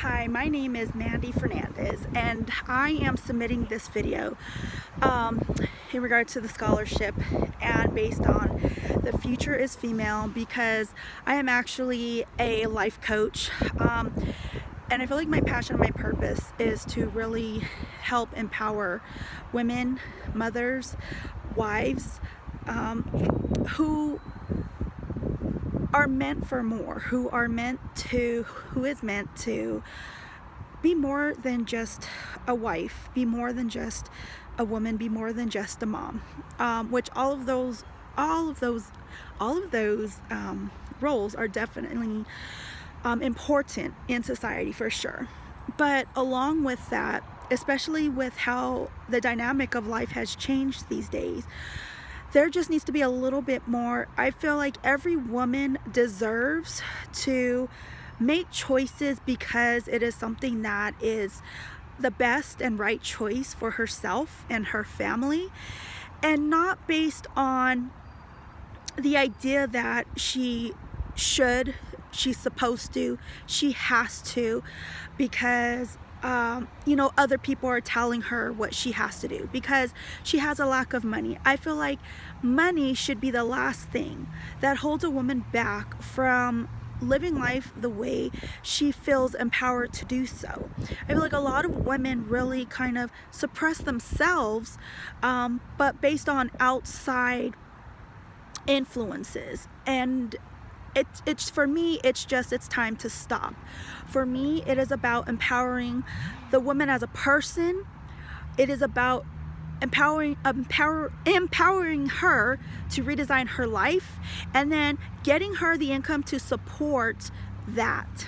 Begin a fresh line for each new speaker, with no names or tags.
Hi, my name is Mandy Fernandez, and I am submitting this video in regard to the scholarship and based on the future is female, because I am actually a life coach, and I feel like my passion and my purpose is to really help empower women, mothers, wives, who are meant for more, who is meant to be more than just a wife, be more than just a woman, be more than just a mom, which all of those roles are definitely important in society for sure. But along with that, especially with how the dynamic of life has changed these days, there just needs to be a little bit more. I feel like every woman deserves to make choices because it is something that is the best and right choice for herself and her family, and not based on the idea that she's supposed to, she has to, because other people are telling her what she has to do because she has a lack of money. I feel like money should be the last thing that holds a woman back from living life the way she feels empowered to do so. I feel like a lot of women really kind of suppress themselves, but based on outside influences, and it's for me, it's time to stop. For me, it is about empowering the woman as a person. It is about empowering her to redesign her life, and then getting her the income to support that.